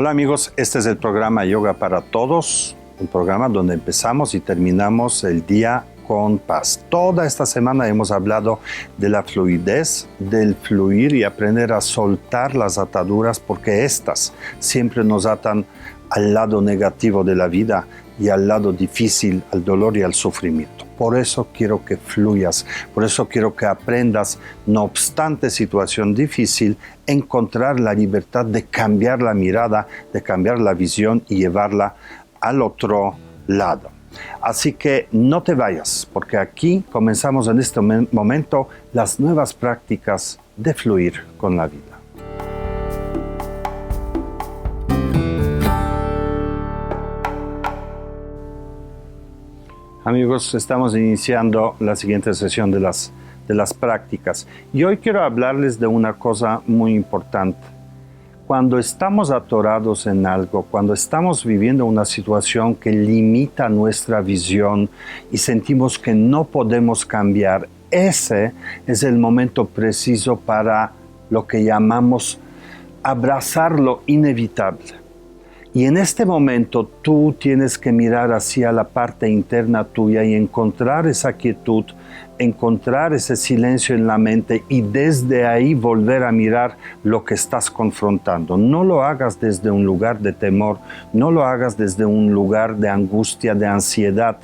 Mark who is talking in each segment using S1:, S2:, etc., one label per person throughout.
S1: Hola amigos, este es el programa Yoga para Todos, un programa donde empezamos y terminamos el día con paz. Toda esta semana hemos hablado de la fluidez, del fluir y aprender a soltar las ataduras porque estas siempre nos atan al lado negativo de la vida y al lado difícil, al dolor y al sufrimiento. Por eso quiero que fluyas, por eso quiero que aprendas, no obstante situación difícil, encontrar la libertad de cambiar la mirada, de cambiar la visión y llevarla al otro lado. Así que no te vayas, porque aquí comenzamos en este momento las nuevas prácticas de fluir con la vida. Amigos, estamos iniciando la siguiente sesión de las prácticas y hoy quiero hablarles de una cosa muy importante. Cuando estamos atorados en algo, cuando estamos viviendo una situación que limita nuestra visión y sentimos que no podemos cambiar, ese es el momento preciso para lo que llamamos abrazar lo inevitable. Y en este momento tú tienes que mirar hacia la parte interna tuya y encontrar esa quietud, encontrar ese silencio en la mente y desde ahí volver a mirar lo que estás confrontando. No lo hagas desde un lugar de temor, no lo hagas desde un lugar de angustia, de ansiedad.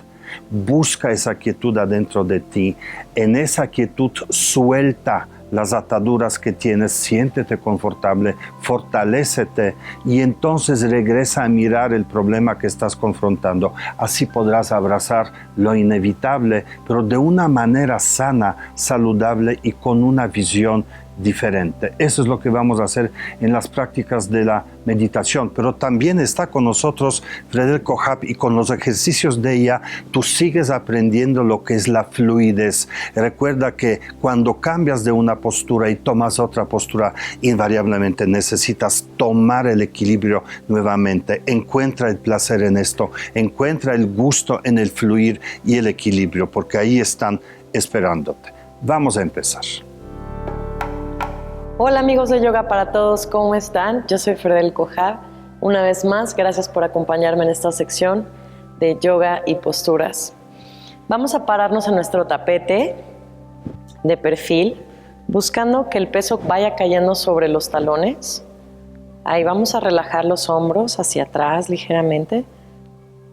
S1: Busca esa quietud adentro de ti. En esa quietud suelta las ataduras que tienes, siéntete confortable, fortalécete y entonces regresa a mirar el problema que estás confrontando. Así podrás abrazar lo inevitable, pero de una manera sana, saludable y con una visión diferente. Eso es lo que vamos a hacer en las prácticas de la meditación, pero también está con nosotros Fredel Kohab y con los ejercicios de ella tú sigues aprendiendo lo que es la fluidez. Recuerda que cuando cambias de una postura y tomas otra postura, invariablemente necesitas tomar el equilibrio nuevamente. Encuentra el placer en esto, encuentra el gusto en el fluir y el equilibrio, porque ahí están esperándote. Vamos a empezar.
S2: Hola amigos de Yoga para Todos, ¿cómo están? Yo soy Fredel Kohab. Una vez más, gracias por acompañarme en esta sección de yoga y posturas. Vamos a pararnos en nuestro tapete de perfil, buscando que el peso vaya cayendo sobre los talones. Ahí vamos a relajar los hombros hacia atrás ligeramente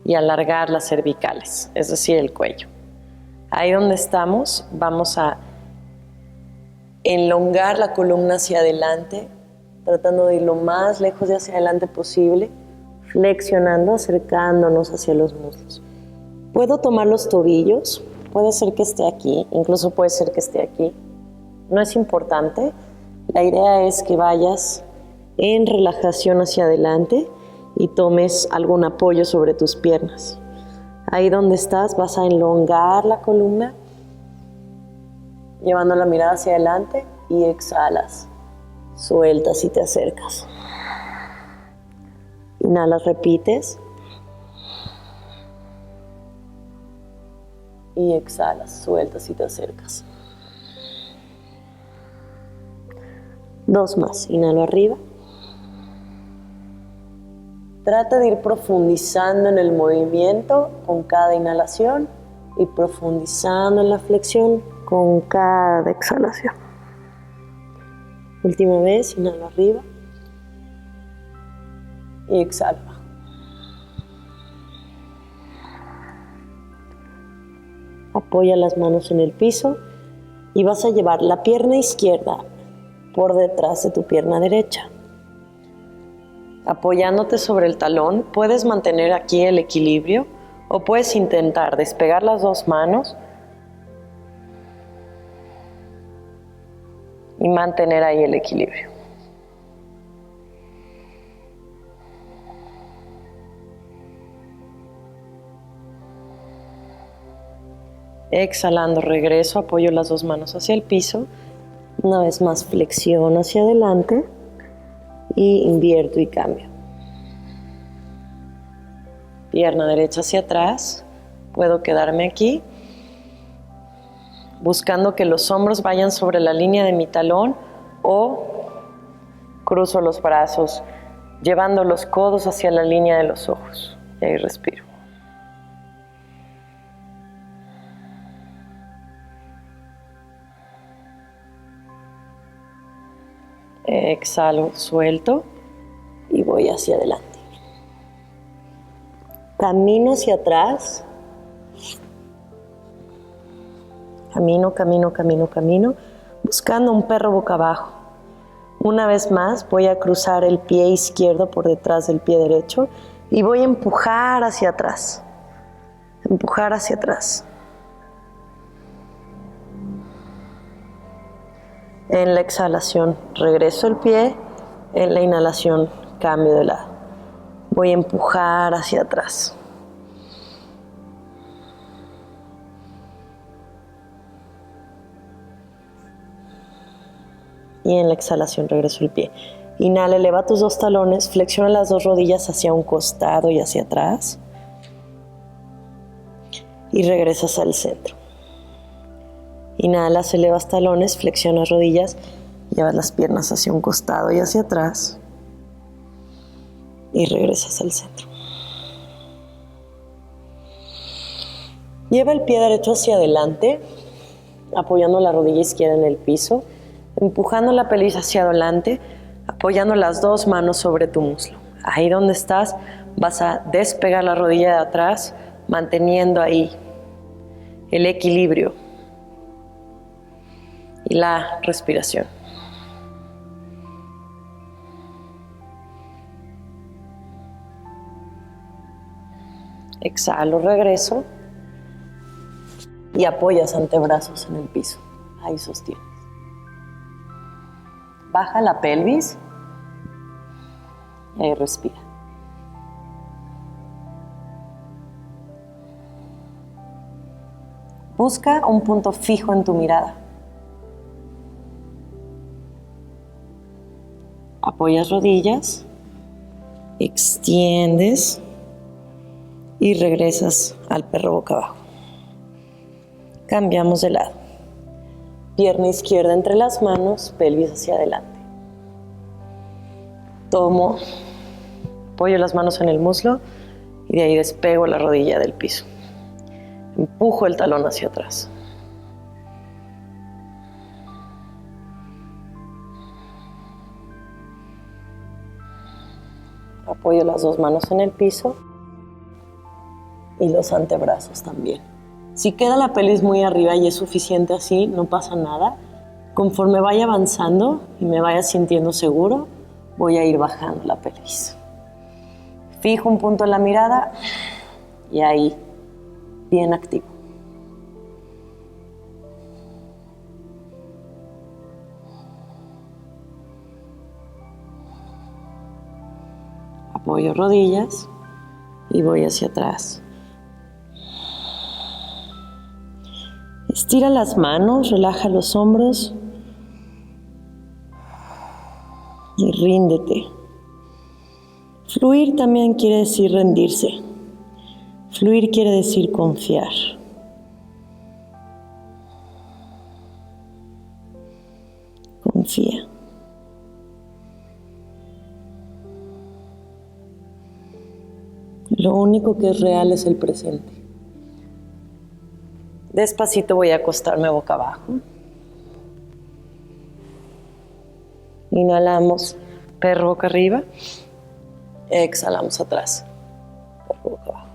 S2: y alargar las cervicales, es decir, el cuello. Ahí donde estamos, vamos a elongar la columna hacia adelante, tratando de ir lo más lejos de hacia adelante posible, flexionando, acercándonos hacia los muslos. Puedo tomar los tobillos, puede ser que esté aquí, incluso puede ser que esté aquí. No es importante, la idea es que vayas en relajación hacia adelante y tomes algún apoyo sobre tus piernas. Ahí donde estás vas a elongar la columna, llevando la mirada hacia adelante y exhalas, sueltas y te acercas. Inhalas, repites y exhalas, sueltas y te acercas. 2 más, inhalo arriba. Trata de ir profundizando en el movimiento con cada inhalación y profundizando en la flexión con cada exhalación. Última vez, inhalo arriba y exhalo abajo. Apoya las manos en el piso y vas a llevar la pierna izquierda por detrás de tu pierna derecha. Apoyándote sobre el talón, puedes mantener aquí el equilibrio o puedes intentar despegar las 2 manos y mantener ahí el equilibrio. Exhalando, regreso, apoyo las 2 manos hacia el piso. Una vez más, flexiono hacia adelante y invierto y cambio. Pierna derecha hacia atrás. Puedo quedarme aquí, buscando que los hombros vayan sobre la línea de mi talón o cruzo los brazos llevando los codos hacia la línea de los ojos. Y ahí respiro. Exhalo, suelto y voy hacia adelante. Camino hacia atrás. Camino, camino, camino, camino, buscando un perro boca abajo. Una vez más voy a cruzar el pie izquierdo por detrás del pie derecho y voy a empujar hacia atrás. Empujar hacia atrás. En la exhalación regreso el pie, en la inhalación cambio de lado. Voy a empujar hacia atrás. Y en la exhalación regreso el pie. Inhala, eleva tus dos talones, flexiona las dos rodillas hacia un costado y hacia atrás. Y regresas al centro. Inhalas, elevas talones, flexionas rodillas, llevas las piernas hacia un costado y hacia atrás. Y regresas al centro. Lleva el pie derecho hacia adelante, apoyando la rodilla izquierda en el piso, empujando la pelvis hacia adelante, apoyando las dos manos sobre tu muslo. Ahí donde estás, vas a despegar la rodilla de atrás, manteniendo ahí el equilibrio y la respiración. Exhalo, regreso y apoyas antebrazos en el piso. Ahí sostienes. Baja la pelvis y ahí respira. Busca un punto fijo en tu mirada. Apoyas rodillas, extiendes y regresas al perro boca abajo. Cambiamos de lado. Pierna izquierda entre las manos, pelvis hacia adelante. Tomo, apoyo las manos en el muslo y de ahí despego la rodilla del piso. Empujo el talón hacia atrás. Apoyo las dos manos en el piso y los antebrazos también. Si queda la pelvis muy arriba y es suficiente así, no pasa nada. Conforme vaya avanzando y me vaya sintiendo seguro, voy a ir bajando la pelvis. Fijo un punto en la mirada y ahí, bien activo. Apoyo rodillas y voy hacia atrás. Estira las manos, relaja los hombros y ríndete. Fluir también quiere decir rendirse. Fluir quiere decir confiar. Confía. Lo único que es real es el presente. Despacito voy a acostarme boca abajo. Inhalamos, perro boca arriba. Exhalamos atrás, perro boca abajo.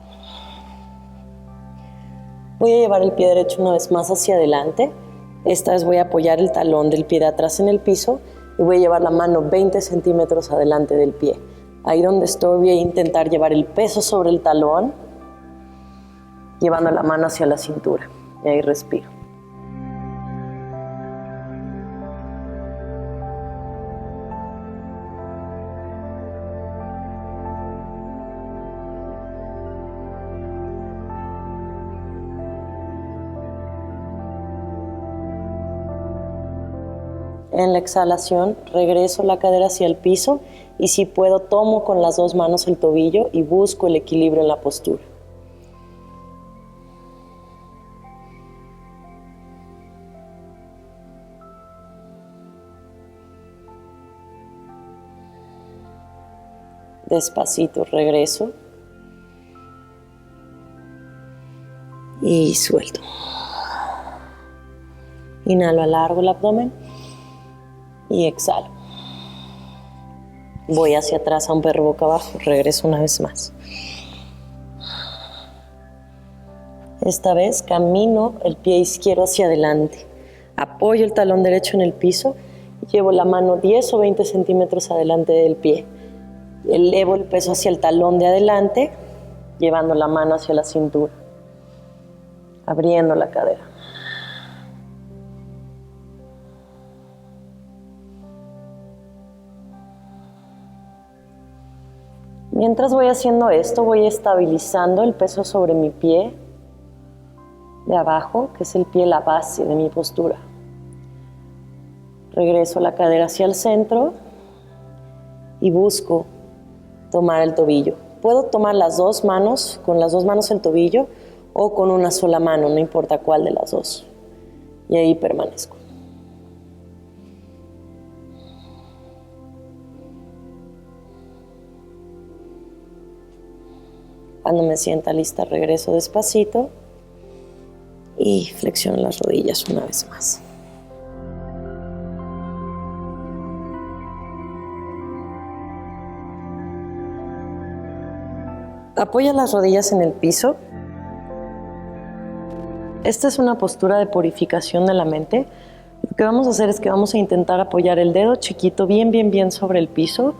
S2: Voy a llevar el pie derecho una vez más hacia adelante. Esta vez voy a apoyar el talón del pie de atrás en el piso y voy a llevar la mano 20 centímetros adelante del pie. Ahí donde estoy voy a intentar llevar el peso sobre el talón, llevando la mano hacia la cintura. Y ahí respiro. En la exhalación, regreso la cadera hacia el piso y si puedo, tomo con las dos manos el tobillo y busco el equilibrio en la postura. Despacito regreso y suelto. Inhalo, alargo el abdomen y exhalo. Voy hacia atrás a un perro boca abajo, regreso una vez más. Esta vez camino el pie izquierdo hacia adelante. Apoyo el talón derecho en el piso y llevo la mano 10 o 20 centímetros adelante del pie. Elevo el peso hacia el talón de adelante, llevando la mano hacia la cintura, abriendo la cadera. Mientras voy haciendo esto, voy estabilizando el peso sobre mi pie de abajo, que es el pie, la base de mi postura. Regreso la cadera hacia el centro y busco tomar el tobillo. Puedo tomar las dos manos, con las dos manos el tobillo, o con una sola mano, no importa cuál de las dos. Y ahí permanezco. Cuando me sienta lista, regreso despacito y flexiono las rodillas una vez más. Apoya las rodillas en el piso. Esta es una postura de purificación de la mente. Lo que vamos a hacer es que vamos a intentar apoyar el dedo chiquito bien sobre el piso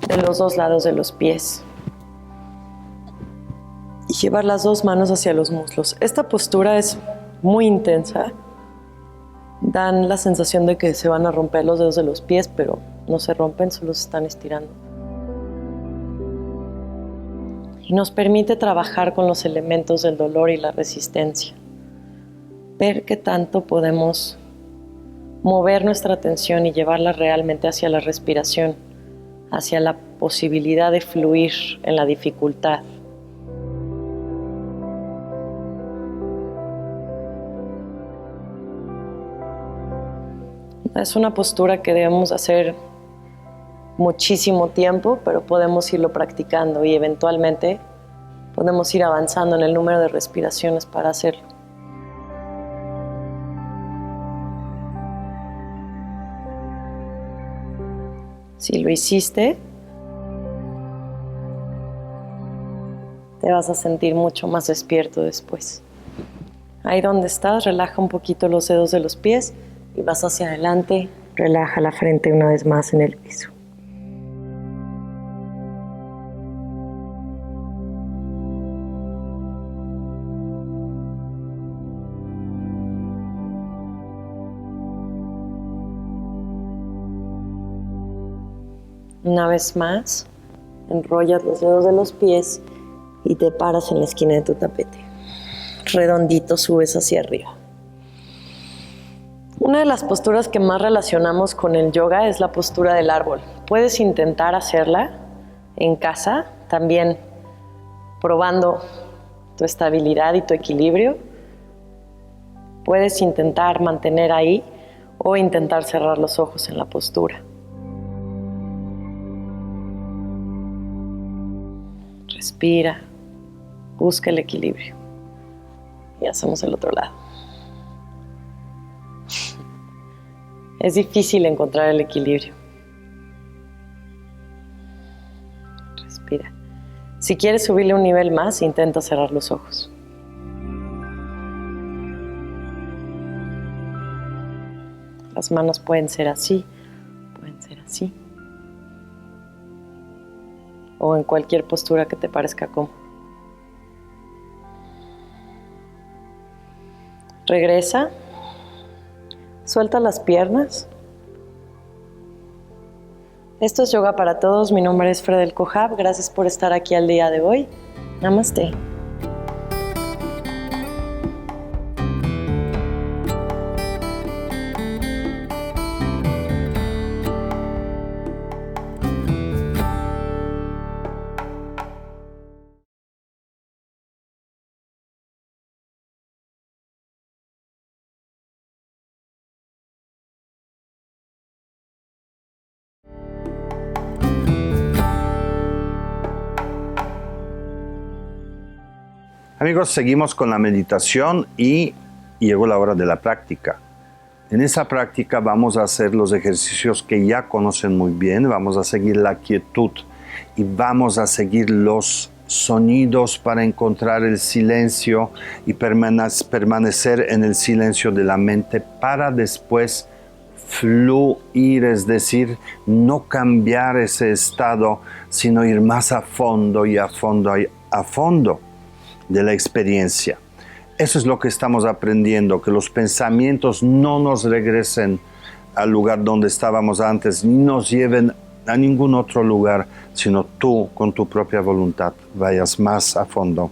S2: de los dos lados de los pies. Y llevar las dos manos hacia los muslos. Esta postura es muy intensa. Dan la sensación de que se van a romper los dedos de los pies, pero no se rompen, solo se están estirando. Y nos permite trabajar con los elementos del dolor y la resistencia. Ver qué tanto podemos mover nuestra atención y llevarla realmente hacia la respiración, hacia la posibilidad de fluir en la dificultad. Es una postura que debemos hacer muchísimo tiempo, pero podemos irlo practicando y eventualmente podemos ir avanzando en el número de respiraciones para hacerlo. Si lo hiciste, te vas a sentir mucho más despierto después. Ahí donde estás, relaja un poquito los dedos de los pies y vas hacia adelante. Relaja la frente una vez más en el piso. Una vez más, enrollas los dedos de los pies y te paras en la esquina de tu tapete. Redondito subes hacia arriba. Una de las posturas que más relacionamos con el yoga es la postura del árbol. Puedes intentar hacerla en casa, también probando tu estabilidad y tu equilibrio. Puedes intentar mantener ahí o intentar cerrar los ojos en la postura. Respira, busca el equilibrio. Y hacemos el otro lado. Es difícil encontrar el equilibrio. Respira. Si quieres subirle un nivel más, intenta cerrar los ojos. Las manos pueden ser así, pueden ser así. O en cualquier postura que te parezca cómodo. Regresa. Suelta las piernas. Esto es Yoga para Todos. Mi nombre es Fredel Kohab. Gracias por estar aquí al día de hoy. Namaste.
S1: Amigos, seguimos con la meditación y llegó la hora de la práctica. En esa práctica vamos a hacer los ejercicios que ya conocen muy bien, vamos a seguir la quietud y vamos a seguir los sonidos para encontrar el silencio y permanecer en el silencio de la mente para después fluir, es decir, no cambiar ese estado, sino ir más a fondo y a fondo de la experiencia. Eso es lo que estamos aprendiendo, que los pensamientos no nos regresen al lugar donde estábamos antes, ni nos lleven a ningún otro lugar, sino tú con tu propia voluntad vayas más a fondo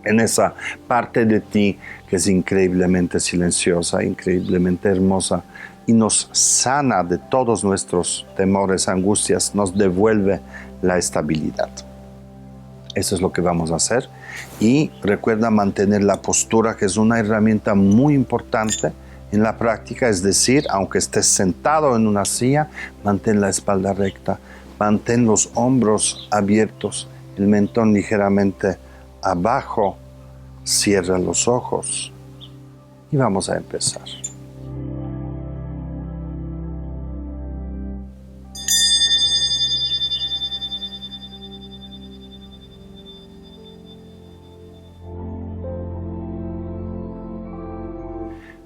S1: en esa parte de ti que es increíblemente silenciosa, increíblemente hermosa y nos sana de todos nuestros temores, angustias, nos devuelve la estabilidad. Eso es lo que vamos a hacer. Y recuerda mantener la postura, que es una herramienta muy importante en la práctica, es decir, aunque estés sentado en una silla, mantén la espalda recta, mantén los hombros abiertos, el mentón ligeramente abajo, cierra los ojos y vamos a empezar.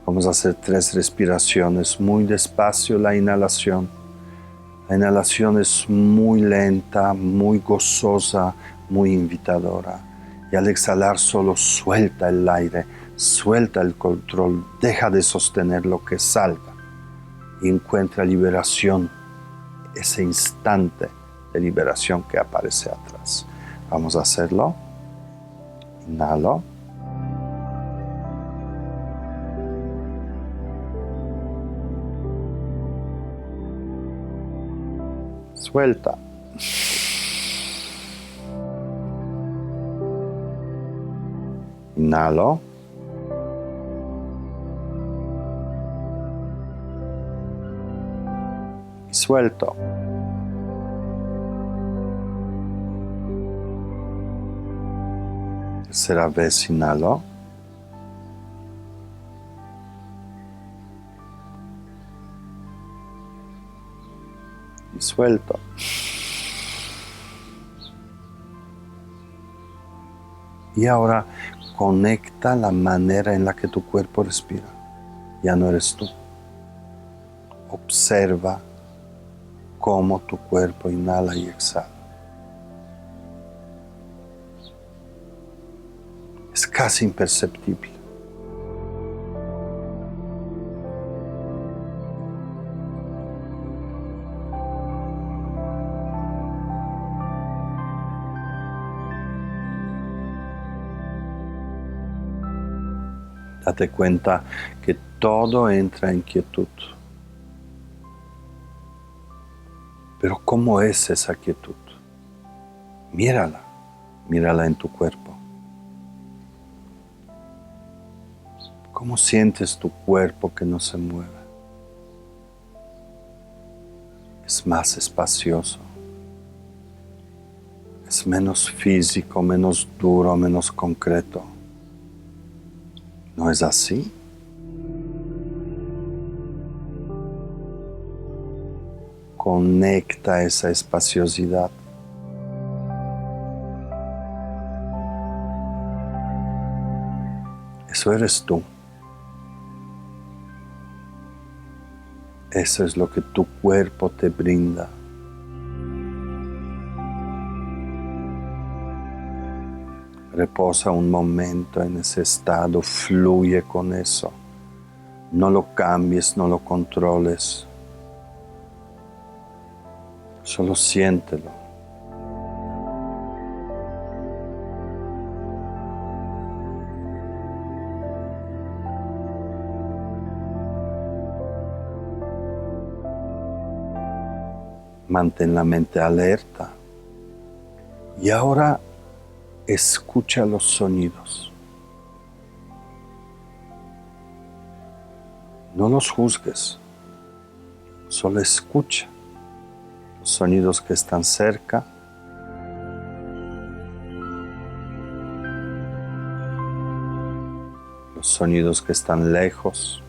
S1: Vamos a hacer 3 respiraciones, muy despacio la inhalación. La inhalación es muy lenta, muy gozosa, muy invitadora. Y al exhalar solo suelta el aire, suelta el control, deja de sostener lo que salga. Y encuentra liberación, ese instante de liberación que aparece atrás. Vamos a hacerlo. Inhalo. Suelta. Inhalo. Y suelto. Tercera vez inhalo. Y suelto. Y ahora conecta la manera en la que tu cuerpo respira. Ya no eres tú. Observa cómo tu cuerpo inhala y exhala. Es casi imperceptible. Date cuenta que todo entra en quietud. Pero ¿cómo es esa quietud? Mírala, mírala en tu cuerpo. ¿Cómo sientes tu cuerpo que no se mueve? Es más espacioso. Es menos físico, menos duro, menos concreto. ¿No es así? Conecta esa espaciosidad. Eso eres tú. Eso es lo que tu cuerpo te brinda. Reposa un momento en ese estado, fluye con eso. No lo cambies, no lo controles. Solo siéntelo. Mantén la mente alerta. Y ahora escucha los sonidos. No los juzgues, solo escucha los sonidos que están cerca los sonidos que están lejos.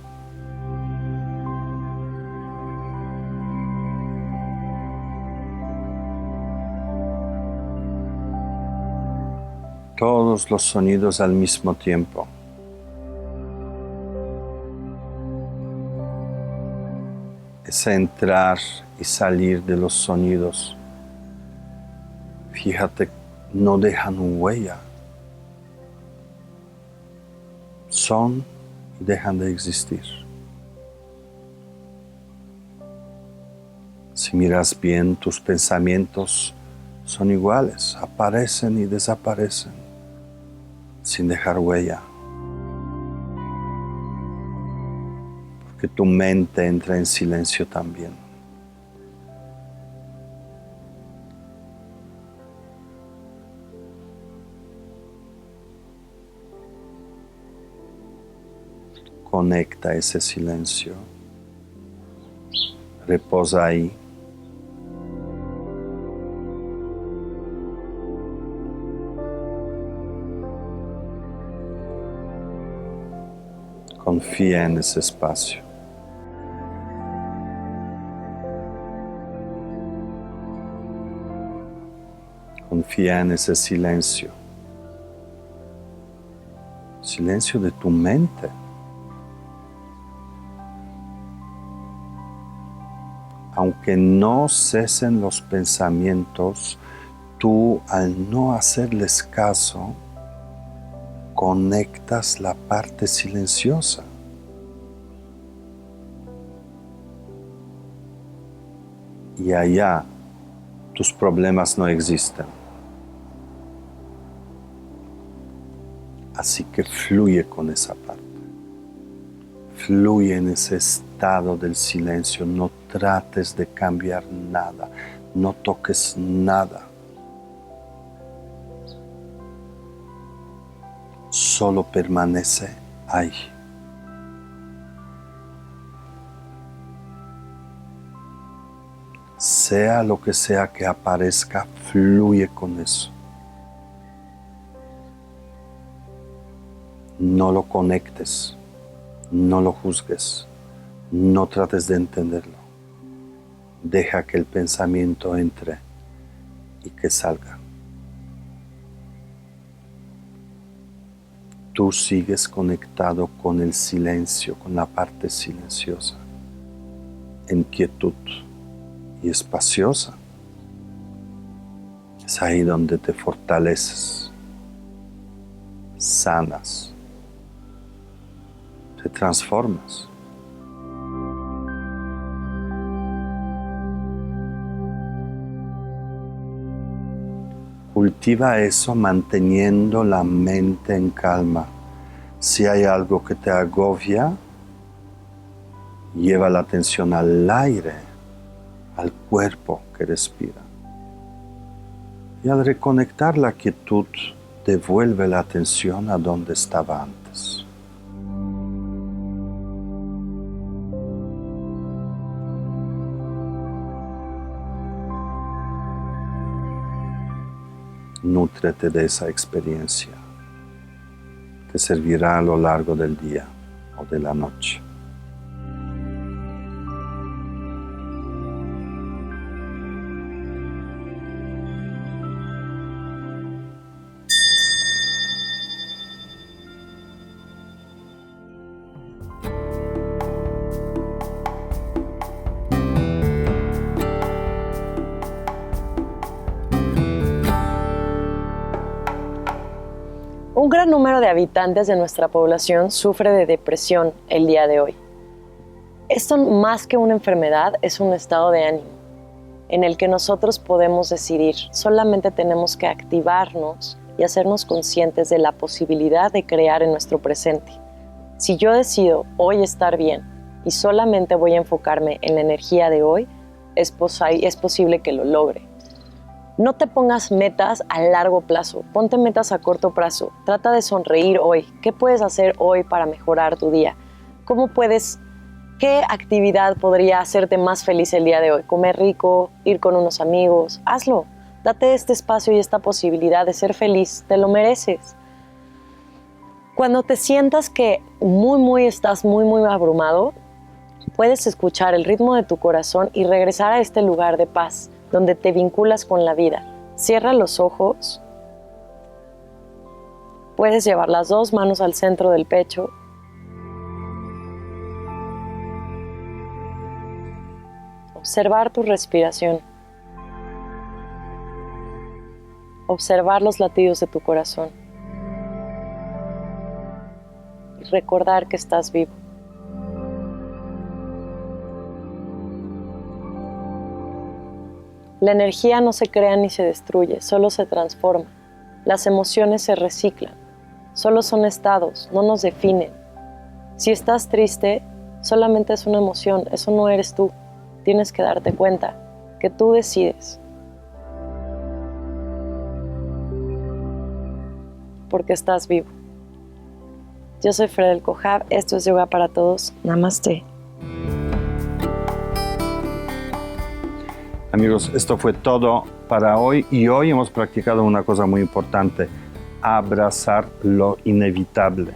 S1: Todos los sonidos al mismo tiempo. Ese entrar y salir de los sonidos, fíjate, no dejan huella. Son y dejan de existir. Si miras bien, tus pensamientos son iguales, aparecen y desaparecen, sin dejar huella. Porque tu mente entra en silencio también. Conecta ese silencio. Reposa ahí. Confía en ese espacio. Confía en ese silencio. Silencio de tu mente. Aunque no cesen los pensamientos, tú al no hacerles caso, conectas la parte silenciosa. Y allá tus problemas no existen. Así que fluye con esa parte. Fluye en ese estado del silencio. No trates de cambiar nada. No toques nada. Solo permanece ahí. Sea lo que sea que aparezca, fluye con eso. No lo conectes, no lo juzgues, no trates de entenderlo. Deja que el pensamiento entre y que salga. Tú sigues conectado con el silencio, con la parte silenciosa, en quietud y espaciosa. Es ahí donde te fortaleces, sanas, te transformas. Cultiva eso manteniendo la mente en calma. Si hay algo que te agobia, lleva la atención al aire, al cuerpo que respira. Y al reconectar la quietud, devuelve la atención a donde estaba antes. Nútrete de esa experiencia. Te servirá a lo largo del día o de la noche.
S2: Un gran número de habitantes de nuestra población sufre de depresión el día de hoy. Esto, más que una enfermedad, es un estado de ánimo en el que nosotros podemos decidir. Solamente tenemos que activarnos y hacernos conscientes de la posibilidad de crear en nuestro presente. Si yo decido hoy estar bien y solamente voy a enfocarme en la energía de hoy, es posible que lo logre. No te pongas metas a largo plazo, ponte metas a corto plazo. Trata de sonreír hoy. ¿Qué puedes hacer hoy para mejorar tu día? ¿Qué actividad podría hacerte más feliz el día de hoy? Comer rico, ir con unos amigos, hazlo. Date este espacio y esta posibilidad de ser feliz, te lo mereces. Cuando te sientas que estás muy abrumado, puedes escuchar el ritmo de tu corazón y regresar a este lugar de paz, donde te vinculas con la vida. Cierra los ojos. Puedes llevar las dos manos al centro del pecho. Observar tu respiración. Observar los latidos de tu corazón. Y recordar que estás vivo. La energía no se crea ni se destruye, solo se transforma. Las emociones se reciclan. Solo son estados, no nos definen. Si estás triste, solamente es una emoción, eso no eres tú. Tienes que darte cuenta que tú decides. Porque estás vivo. Yo soy Freda del Cojab, esto es Yoga para Todos. Namaste.
S1: Amigos, esto fue todo para hoy y hoy hemos practicado una cosa muy importante, abrazar lo inevitable,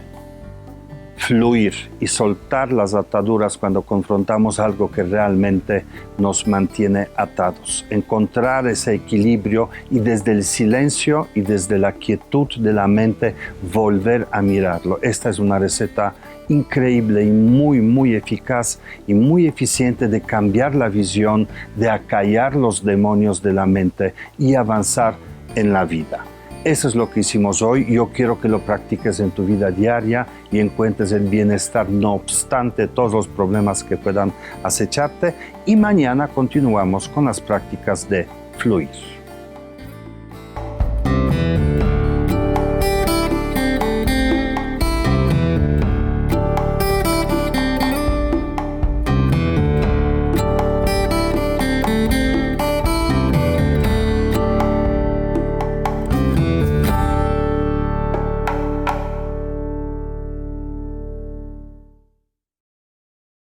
S1: fluir y soltar las ataduras cuando confrontamos algo que realmente nos mantiene atados, encontrar ese equilibrio y desde el silencio y desde la quietud de la mente volver a mirarlo. Esta es una receta increíble y muy eficaz y muy eficiente de cambiar la visión, de acallar los demonios de la mente y avanzar en la vida. Eso es lo que hicimos hoy. Yo quiero que lo practiques en tu vida diaria y encuentres el bienestar no obstante todos los problemas que puedan acecharte. Y mañana continuamos con las prácticas de fluir.